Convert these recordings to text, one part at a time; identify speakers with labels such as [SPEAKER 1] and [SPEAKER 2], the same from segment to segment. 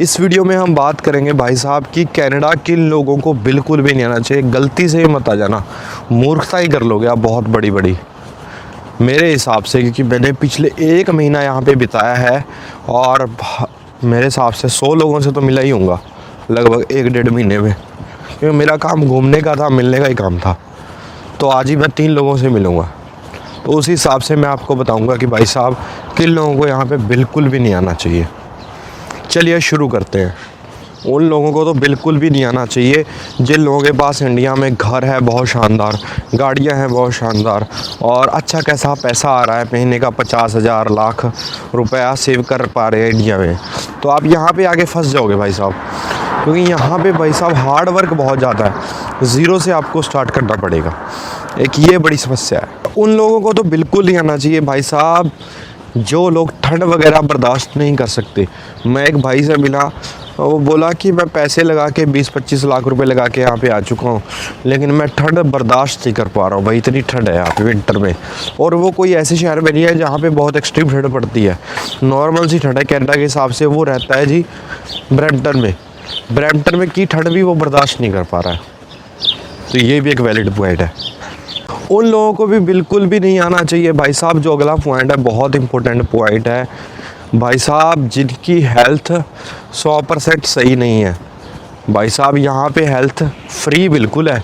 [SPEAKER 1] इस वीडियो में हम बात करेंगे भाई साहब कि कनाडा किन लोगों को बिल्कुल भी नहीं आना चाहिए। गलती से ही मत आ जाना, मूर्खता ही कर लोगे आप बहुत बड़ी बड़ी मेरे हिसाब से, क्योंकि मैंने पिछले 1 महीना यहाँ पे बिताया है और मेरे हिसाब से 100 लोगों से तो मिला ही होऊंगा लगभग 1-1.5 महीने में, क्योंकि मेरा काम घूमने का था, मिलने का ही काम था। तो आज ही मैं 3 लोगों से मिलूँगा, तो उस हिसाब से मैं आपको बताऊँगा कि भाई साहब किन लोगों को यहाँ पे बिल्कुल भी नहीं आना चाहिए। चलिए शुरू करते हैं। उन लोगों को तो बिल्कुल भी नहीं आना चाहिए जिन लोगों के पास इंडिया में घर है बहुत शानदार, गाड़ियां हैं बहुत शानदार और अच्छा कैसा पैसा आ रहा है, महीने का 50,000 लाख रुपया सेव कर पा रहे हैं इंडिया में। तो आप यहाँ पे आके फंस जाओगे भाई साहब, क्योंकि यहाँ पे भाई साहब हार्ड वर्क बहुत ज़्यादा है, ज़ीरो से आपको स्टार्ट करना पड़ेगा। एक ये बड़ी समस्या है। उन लोगों को तो बिल्कुल नहीं आना चाहिए भाई साहब जो लोग ठंड वगैरह बर्दाश्त नहीं कर सकते। मैं एक भाई से मिला, वो बोला कि मैं पैसे लगा के 20-25 लाख रुपए लगा के यहाँ पे आ चुका हूँ, लेकिन मैं ठंड बर्दाश्त नहीं कर पा रहा हूँ भाई, इतनी ठंड है यहाँ पे विंटर में। और वो कोई ऐसे शहर में नहीं है जहाँ पे बहुत एक्सट्रीम ठंड पड़ती है, नॉर्मल सी ठंड है कनाडा के हिसाब से। वो रहता है जी ब्रैम्पटन में की ठंड भी वो बर्दाश्त नहीं कर पा रहा है। तो ये भी एक वैलिड पॉइंट है। उन लोगों को भी बिल्कुल भी नहीं आना चाहिए भाई साहब। जो अगला पॉइंट है बहुत इंपॉर्टेंट पॉइंट है भाई साहब, जिनकी हेल्थ 100% सही नहीं है। भाई साहब यहाँ पे हेल्थ फ्री बिल्कुल है,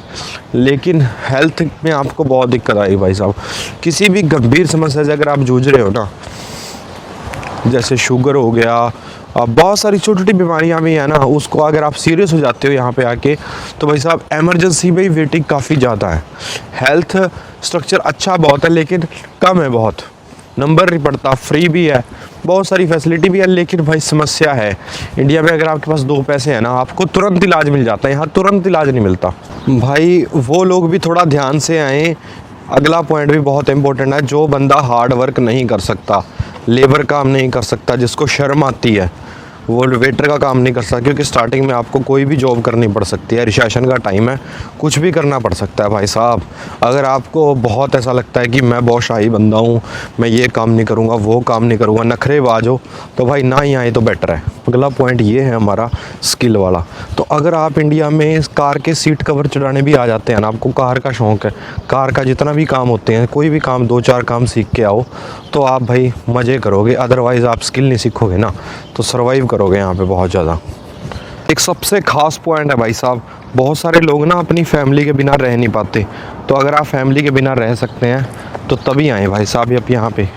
[SPEAKER 1] लेकिन हेल्थ में आपको बहुत दिक्कत आएगी भाई साहब। किसी भी गंभीर समस्या से अगर आप जूझ रहे हो ना, जैसे शुगर हो गया, बहुत सारी छोटी छोटी बीमारियां भी हैं ना, उसको अगर आप सीरियस हो जाते हो यहाँ पे आके, तो भाई साहब इमरजेंसी में ही वेटिंग काफ़ी ज़्यादा है। हेल्थ स्ट्रक्चर अच्छा बहुत है लेकिन कम है, बहुत नंबर नहीं पड़ता। फ्री भी है, बहुत सारी फैसिलिटी भी है, लेकिन भाई समस्या है इंडिया में अगर आपके पास 2 पैसे हैं ना, आपको तुरंत इलाज मिल जाता है, यहाँ तुरंत इलाज नहीं मिलता भाई। वो लोग भी थोड़ा ध्यान से आएँ। अगला पॉइंट भी बहुत इंपॉर्टेंट है। जो बंदा हार्ड वर्क नहीं कर सकता, लेबर काम नहीं कर सकता, जिसको शर्म आती है, वो वेटर का काम नहीं कर सकता, क्योंकि स्टार्टिंग में आपको कोई भी जॉब करनी पड़ सकती है। रिसेशन का टाइम है, कुछ भी करना पड़ सकता है भाई साहब। अगर आपको बहुत ऐसा लगता है कि मैं बहुत शाही बंदा हूँ, मैं ये काम नहीं करूँगा, वो काम नहीं करूँगा, नखरेबाज हो, तो भाई ना ही आए तो बेटर है। अगला पॉइंट ये है हमारा स्किल वाला। तो अगर आप इंडिया में कार के सीट कवर चढ़ाने भी आ जाते हैं ना, आपको कार का शौक़ है, कार का जितना भी काम होते हैं, कोई भी काम 2-4 काम सीख के आओ, तो आप भाई मज़े करोगे। अदरवाइज़ आप स्किल नहीं सीखोगे ना, तो सर्वाइव करोगे यहाँ पे बहुत ज़्यादा। एक सबसे ख़ास पॉइंट है भाई साहब, बहुत सारे लोग ना अपनी फैमिली के बिना रह नहीं पाते। तो अगर आप फैमिली के बिना रह सकते हैं तो तभी आएँ भाई साहब अब यहाँ पे।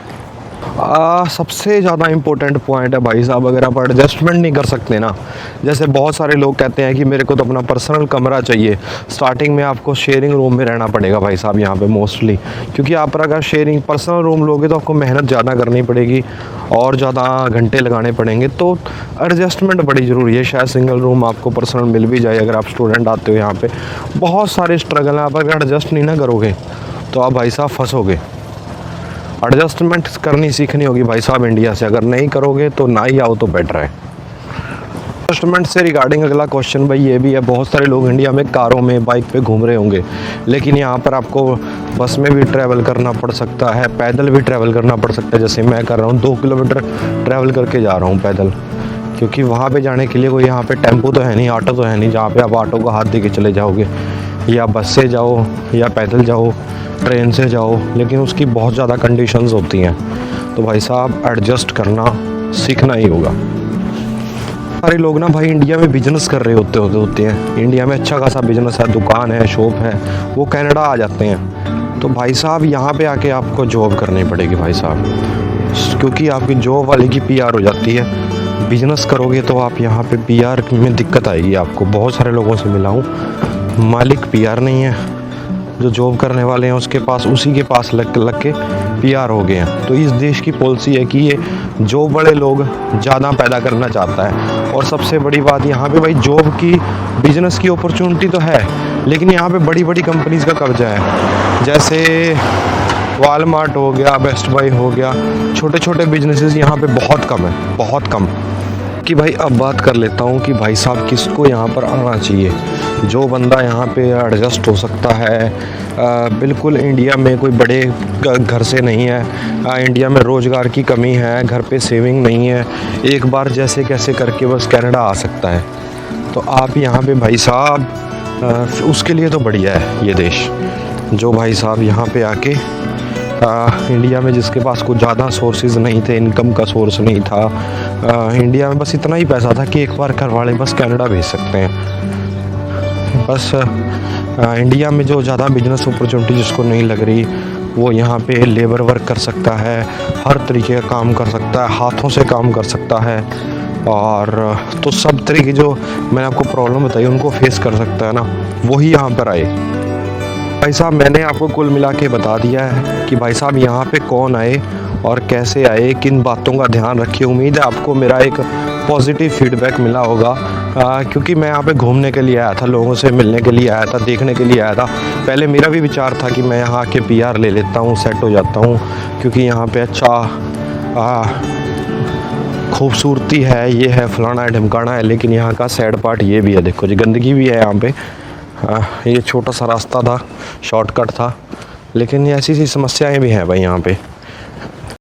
[SPEAKER 1] सबसे ज़्यादा इम्पोर्टेंट पॉइंट है भाई साहब, अगर आप एडजस्टमेंट नहीं कर सकते ना, जैसे बहुत सारे लोग कहते हैं कि मेरे को तो अपना पर्सनल कमरा चाहिए। स्टार्टिंग में आपको शेयरिंग रूम में रहना पड़ेगा भाई साहब यहाँ पे मोस्टली, क्योंकि आप अगर शेयरिंग पर्सनल रूम लोगे तो आपको मेहनत ज़्यादा करनी पड़ेगी और ज़्यादा घंटे लगाने पड़ेंगे। तो एडजस्टमेंट बड़ी ज़रूरी है। शायद सिंगल रूम आपको पर्सनल मिल भी जाए अगर आप स्टूडेंट आते हो यहाँ पर। बहुत सारे स्ट्रगल हैं, आप अगर एडजस्ट नहीं ना करोगे तो आप भाई साहब फंसोगे। एडजस्टमेंट करनी सीखनी होगी भाई साहब इंडिया से, अगर नहीं करोगे तो ना ही आओ तो बेटर है। एडजस्टमेंट से रिगार्डिंग अगला क्वेश्चन भाई ये भी है, बहुत सारे लोग इंडिया में कारों में बाइक पे घूम रहे होंगे, लेकिन यहाँ पर आपको बस में भी ट्रैवल करना पड़ सकता है, पैदल भी ट्रैवल करना पड़ सकता है। जैसे मैं कर रहा हूँ 2 किलोमीटर ट्रैवल करके जा रहा हूँ पैदल, क्योंकि वहाँ पे जाने के लिए कोई यहाँ पे टेम्पो तो है नहीं, ऑटो तो है नहीं जहाँ पे आप ऑटो का हाथ दे के चले जाओगे, या बस से जाओ या पैदल जाओ, ट्रेन से जाओ, लेकिन उसकी बहुत ज़्यादा कंडीशंस होती हैं। तो भाई साहब एडजस्ट करना सीखना ही होगा। सारे लोग ना भाई इंडिया में बिजनेस कर रहे होते हैं, इंडिया में अच्छा खासा बिजनेस है, दुकान है, शॉप है, वो कनाडा आ जाते हैं। तो भाई साहब यहाँ पे आके आपको जॉब करनी पड़ेगी भाई साहब, क्योंकि आपकी जॉब वाले की PR हो जाती है। बिजनेस करोगे तो आप यहाँ पे PR में दिक्कत आएगी आपको। बहुत सारे लोगों से मिला हूँ, मालिक PR नहीं है, जो जॉब करने वाले हैं उसके पास, उसी के पास लग के PR हो गए हैं। तो इस देश की पॉलिसी है कि ये जॉब बड़े लोग ज़्यादा पैदा करना चाहता है। और सबसे बड़ी बात यहाँ पे भाई जॉब की, बिजनेस की अपॉर्चुनिटी तो है, लेकिन यहाँ पे बड़ी बड़ी कंपनीज़ का कब्जा है। जैसे वालमार्ट हो गया, बेस्ट बाय हो गया, छोटे छोटे बिजनेसेस यहाँ पे बहुत कम है, बहुत कम। कि भाई अब बात कर लेता हूँ कि भाई साहब किसको यहाँ पर आना चाहिए। जो बंदा यहाँ पे एडजस्ट हो सकता है, बिल्कुल इंडिया में कोई बड़े घर से नहीं है, इंडिया में रोज़गार की कमी है, घर पे सेविंग नहीं है, एक बार जैसे कैसे करके बस कनाडा आ सकता है। तो आप यहाँ पे भाई साहब उसके लिए तो बढ़िया है ये देश। जो भाई साहब यहाँ पे आके इंडिया में जिसके पास कुछ ज़्यादा सोर्सेज नहीं थे, इनकम का सोर्स नहीं था, इंडिया में बस इतना ही पैसा था कि एक बार घर वाले बस कनाडा भेज सकते हैं। बस इंडिया में जो ज़्यादा बिजनेस अपॉर्चुनिटी जिसको नहीं लग रही, वो यहाँ पे लेबर वर्क कर सकता है, हर तरीके का काम कर सकता है, हाथों से काम कर सकता है, और तो सब तरीके जो मैंने आपको प्रॉब्लम बताई उनको फेस कर सकता है ना, वही यहाँ पर आए। भाई साहब मैंने आपको कुल मिला के बता दिया है कि भाई साहब यहाँ पे कौन आए और कैसे आए, किन बातों का ध्यान रखिए। उम्मीद है आपको मेरा एक पॉजिटिव फीडबैक मिला होगा, क्योंकि मैं यहाँ पे घूमने के लिए आया था, लोगों से मिलने के लिए आया था, देखने के लिए आया था। पहले मेरा भी विचार था कि मैं यहाँ आके PR ले लेता हूँ, सेट हो जाता हूँ, क्योंकि यहाँ पे अच्छा खूबसूरती है, ये है, फलाना है, ढमकाना है। लेकिन यहाँ का सैड पार्ट ये भी है, देखो जी गंदगी भी है यहाँ पे। ये छोटा सा रास्ता था, शॉर्टकट था, लेकिन ऐसी सी समस्याएं भी हैं भाई यहाँ पे।